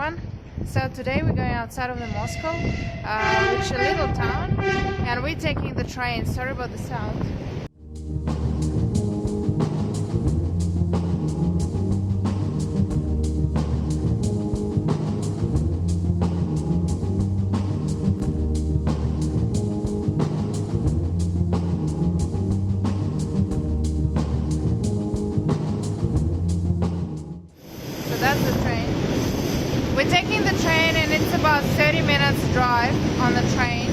everyone. So today we're going outside of the Moscow, which is a little town, and we're taking the train. Sorry about the sound. So that's the train. We're taking the train and it's about 30 minutes drive on the train,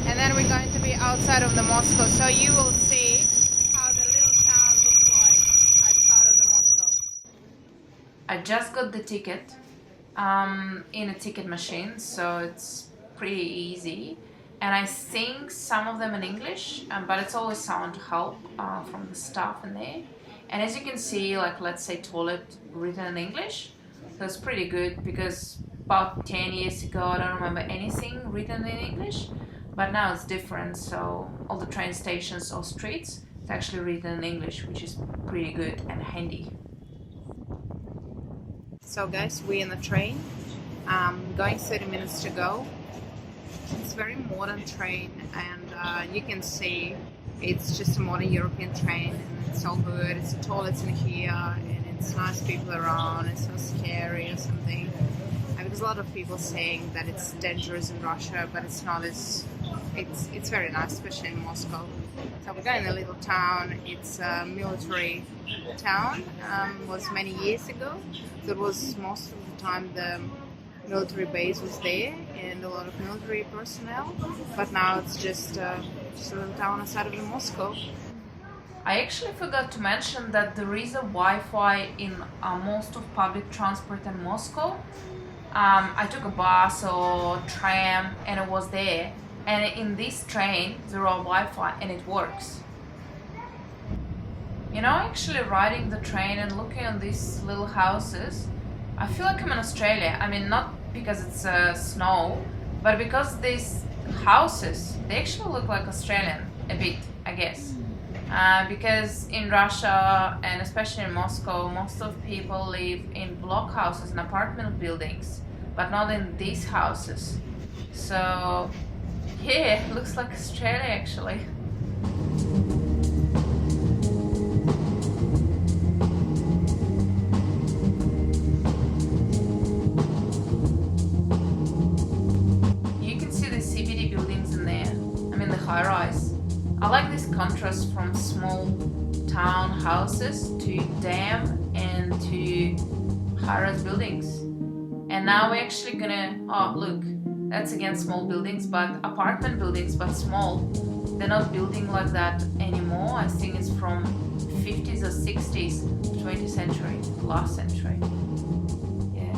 and then we're going to be outside of the Moscow, so you will see how the little town looks like outside of the Moscow. I just got the ticket in a ticket machine, so it's pretty easy, and I think some of them in English, but it's always sound help from the staff in there. And as you can see, like, let's say toilet written in English. So it's pretty good, because about 10 years ago I don't remember anything written in English, but now it's different. So all the train stations or streets, it's actually written in English, which is pretty good and handy. So guys, we're in the train, going 30 minutes to go. It's a very modern train, and you can see it's just a modern European train, and it's all good. It's the toilets in here, and it's nice people around. It's not scary or something. And because a lot of people saying that it's dangerous in Russia, but it's not. It's very nice, especially in Moscow. So we're going in a little town. It's a military town. Was many years ago. So it was most of the time the military base was there and a lot of military personnel. But now it's just a little town outside of Moscow. I actually forgot to mention that there is a Wi-Fi in most of public transport in Moscow. I took a bus or tram and it was there. And in this train there are Wi-Fi and it works. You know, actually riding the train and looking at these little houses, I feel like I'm in Australia. I mean, not because it's snow, but because these houses, they actually look like Australian a bit, I guess. Because in Russia, and especially in Moscow, most of people live in block houses and apartment buildings, but not in these houses. So yeah, it looks like Australia actually. You can see the CBD buildings in there, I mean the high-rise. I like this contrast from small town houses to dam and to high-rise buildings. And now we're actually gonna, oh look, that's again small buildings, but apartment buildings, but small. They're not building like that anymore. I think it's from 50s or 60s, 20th century, last century. Yeah.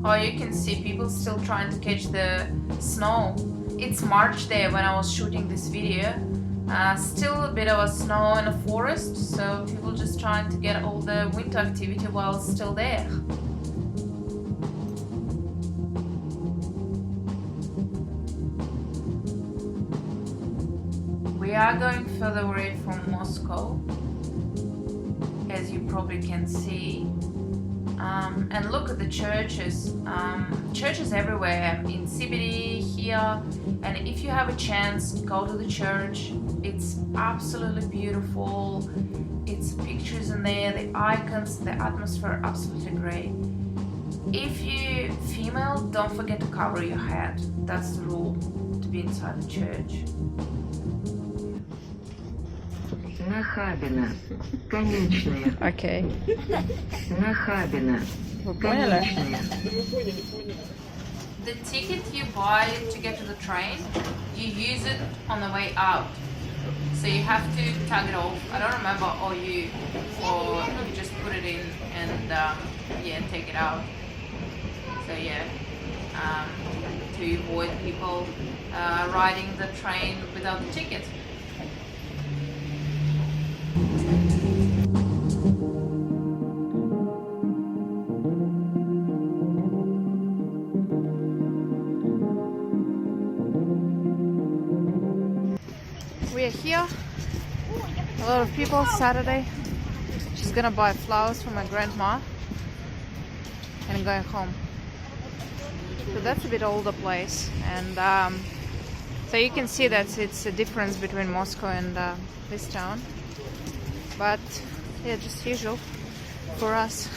Oh, you can see people still trying to catch the snow. It's March there when I was shooting this video. Still a bit of a snow in the forest, so people just trying to get all the winter activity while it's still there. We are going further away from Moscow, as you probably can see. And look at the churches. Churches everywhere in CBD here, and if you have a chance, go to the church. It's absolutely beautiful. It's pictures in there, the icons, the atmosphere, absolutely great. If you're female, don't forget to cover your head. That's the rule to be inside the church. Нахабина. Конечная. Okay. Нахабина. Конечная. The ticket you buy to get to the train, you use it on the way out. So you have to tug it off. I don't remember, or you just put it in and yeah, take it out. So yeah, to avoid people riding the train without the ticket. we are here. A lot of people. Saturday. She's gonna buy flowers for my grandma and going home. So that's a bit older place, and so you can see that it's a difference between Moscow and this town. But yeah, just usual for us.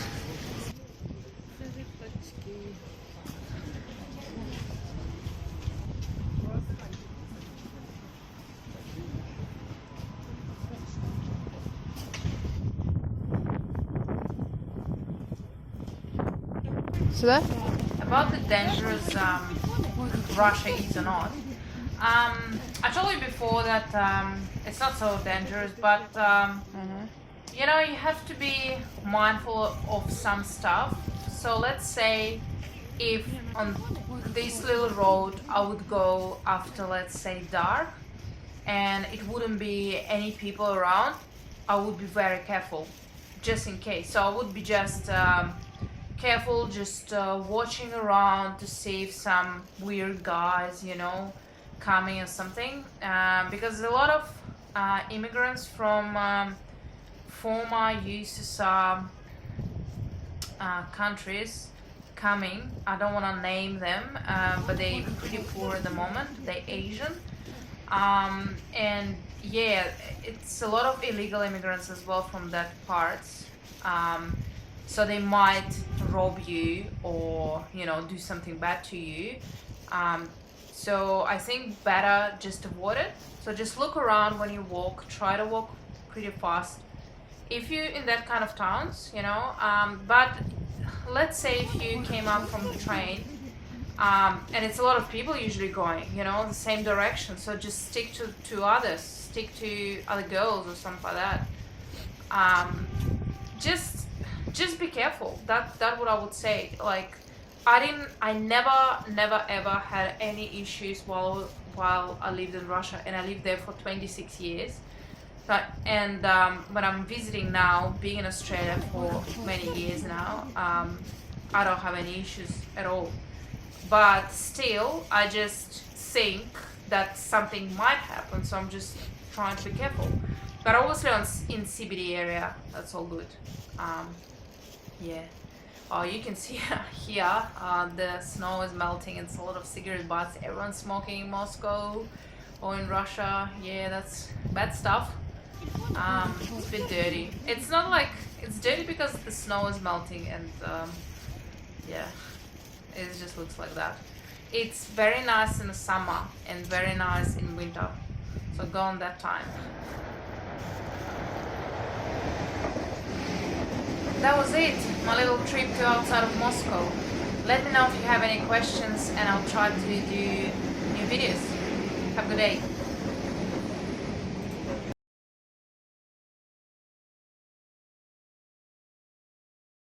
So that about the dangerous Russia is or not. I told you before that it's not so dangerous, but you know, you have to be mindful of some stuff. So let's say if on this little road I would go after, let's say, dark, and it wouldn't be any people around, I would be very careful, just in case. So I would be just careful, just watching around to see if some weird guys, you know, coming or something, because a lot of immigrants from former USSR countries coming. I don't want to name them, but they're pretty poor at the moment. They're Asian, and yeah, it's a lot of illegal immigrants as well from that parts. So they might rob you or, you know, do something bad to you. So I think better just avoid it. So just look around when you walk. Try to walk pretty fast if you're in that kind of towns, you know. But let's say if you came up from the train, and it's a lot of people usually going, you know, the same direction. So just stick to others, stick to other girls or something like that. Just be careful. That's what I would say. Like, I never ever had any issues while I lived in Russia, and I lived there for 26 years. But when I'm visiting now, being in Australia for many years now, I don't have any issues at all. But still, I just think that something might happen, so I'm just trying to be careful. But obviously in CBD area, that's all good. Yeah. Oh, you can see here, the snow is melting. It's a lot of cigarette butts. Everyone's smoking in Moscow or in Russia. Yeah, that's bad stuff. It's a bit dirty. It's not like, it's dirty because the snow is melting, and yeah, it just looks like that. It's very nice in the summer and very nice in winter. So go on that time. That was it, my little trip to outside of Moscow. Let me know if you have any questions, and I'll try to do new videos. Have a good day.